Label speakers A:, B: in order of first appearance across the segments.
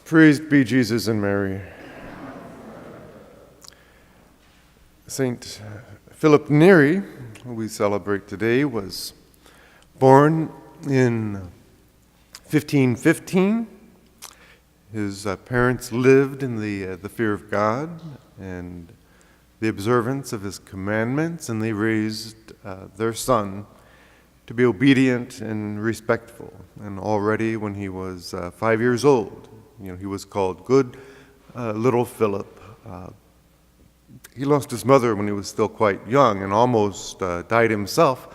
A: Praised be Jesus and Mary. Saint Philip Neri, who we celebrate today, was born in 1515. His parents lived in the fear of God and the observance of his commandments, and they raised their son to be obedient and respectful. And already when he was 5 years old, he was called Good Little Philip. He lost his mother when he was still quite young and almost died himself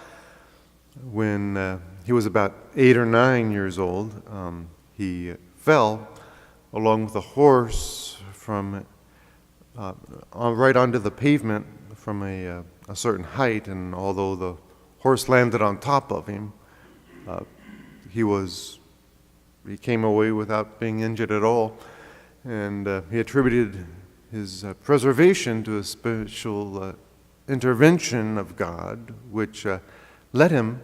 A: when he was about 8 or 9 years old. He fell along with a horse from right onto the pavement from a certain height, and although the horse landed on top of him, he came away without being injured at all, and he attributed his preservation to a spiritual intervention of God, which led him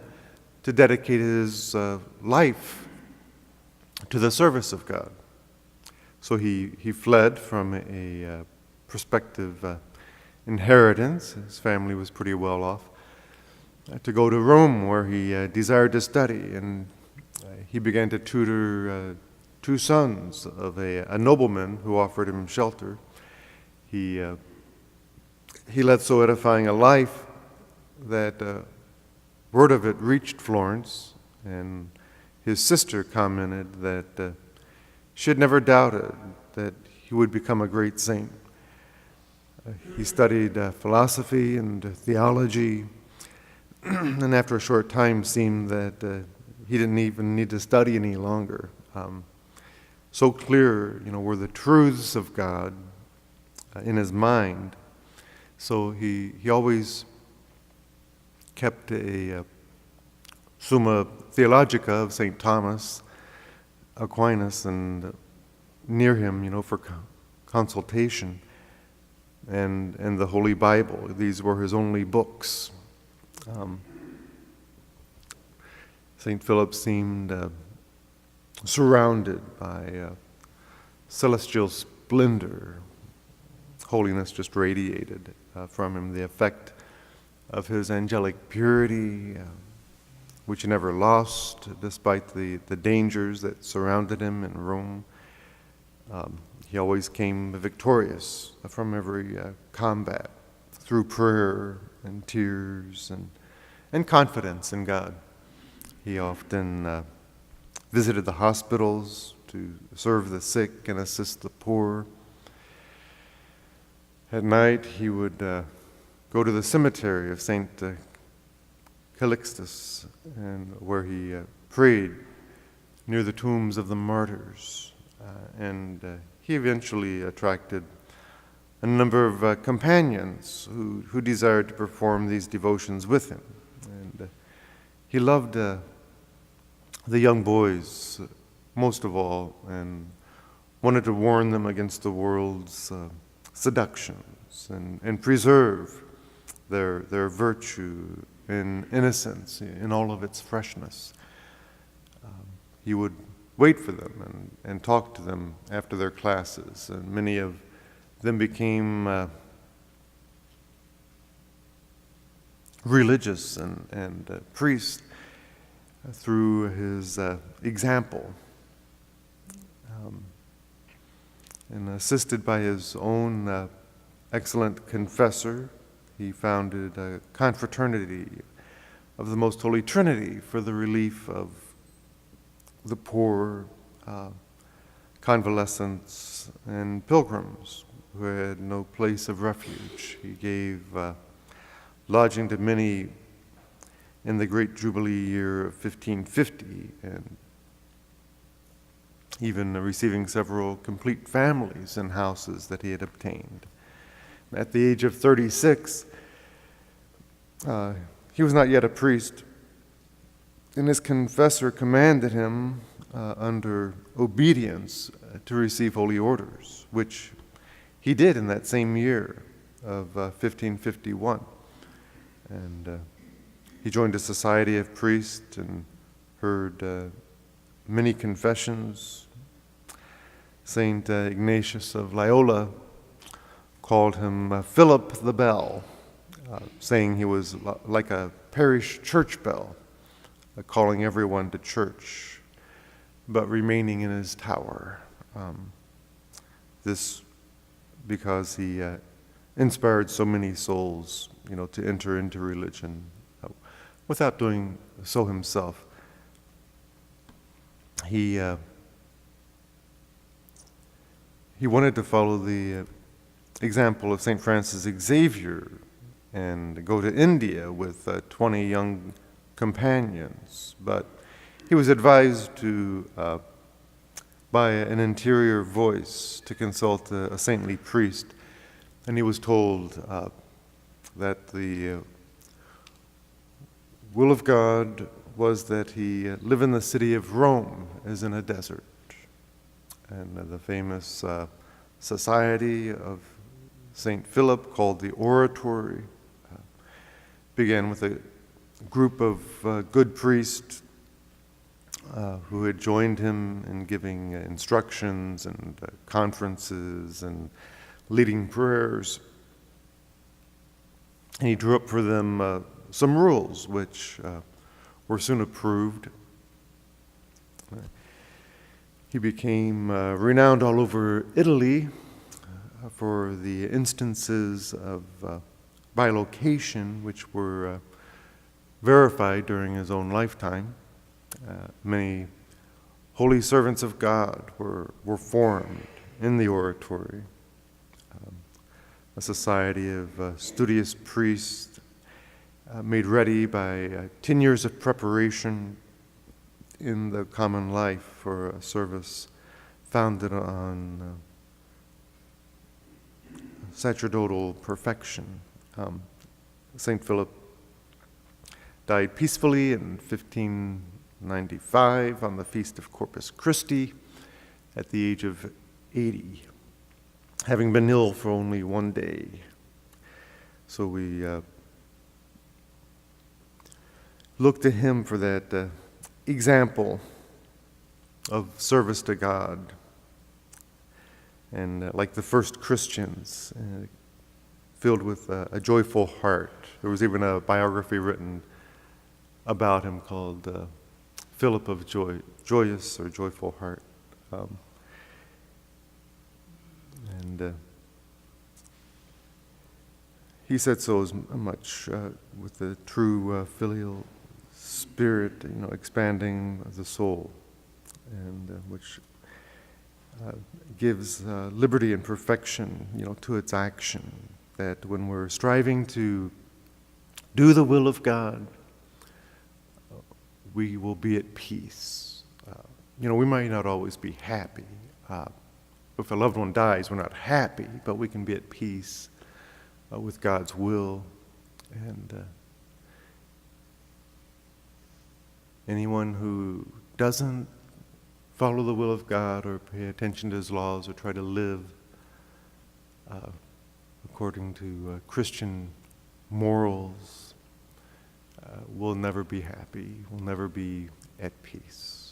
A: to dedicate his life to the service of God. So he fled from a prospective inheritance. His family was pretty well off, to go to Rome, where he desired to study, and he began to tutor two sons of a nobleman who offered him shelter. He led so edifying a life that word of it reached Florence, and his sister commented that she had never doubted that he would become a great saint. He studied philosophy and theology, and after a short time seemed that he didn't even need to study any longer. So clear, were the truths of God in his mind. So he always kept a Summa Theologica of St. Thomas Aquinas and near him, for consultation, and the Holy Bible. These were his only books. St. Philip seemed surrounded by celestial splendor. Holiness just radiated from him. The effect of his angelic purity, which he never lost despite the dangers that surrounded him in Rome. He always came victorious from every combat through prayer and tears and confidence in God. He often visited the hospitals to serve the sick and assist the poor. At night, he would go to the cemetery of St. Calixtus, and where he prayed near the tombs of the martyrs. And he eventually attracted a number of companions who desired to perform these devotions with him. And he loved the young boys most of all, and wanted to warn them against the world's seductions and preserve their virtue and innocence in all of its freshness. He would wait for them and talk to them after their classes, and many of them became religious and priests through his example. And assisted by his own excellent confessor, he founded a confraternity of the Most Holy Trinity for the relief of the poor, convalescents, and pilgrims who had no place of refuge. He gave lodging to many in the great Jubilee year of 1550, and even receiving several complete families and houses that he had obtained. At the age of 36, he was not yet a priest, and his confessor commanded him under obedience to receive holy orders, which he did in that same year of 1551. And he joined a society of priests and heard many confessions, Saint Ignatius of Loyola called him Philip the Bell, saying he was like a parish church bell, calling everyone to church, but remaining in his tower. This because he inspired so many souls, to enter into religion without doing so himself. He wanted to follow the example of St. Francis Xavier and go to India with 20 young companions, but he was advised to by an interior voice to consult a saintly priest, and he was told that the will of God was that he live in the city of Rome as in a desert. And the famous society of St. Philip, called the Oratory, began with a group of good priests who had joined him in giving instructions and conferences and leading prayers. And he drew up for them some rules which were soon approved. He became renowned all over Italy for the instances of bilocation which were verified during his own lifetime. Many holy servants of God were formed in the Oratory, a society of studious priests made ready by 10 years of preparation in the common life for a service founded on sacerdotal perfection. St. Philip died peacefully in 1595 on the feast of Corpus Christi at the age of 80, having been ill for only one day. So we look to him for that example of service to God. And like the first Christians, filled with a joyful heart. There was even a biography written about him called Philip of Joyous or Joyful Heart. He said so as much with the true filial spirit, expanding the soul, and which gives liberty and perfection, to its action. That when we're striving to do the will of God, we will be at peace. We might not always be happy. If a loved one dies, we're not happy, but we can be at peace with God's will. And anyone who doesn't follow the will of God or pay attention to his laws or try to live according to Christian morals will never be happy, will never be at peace.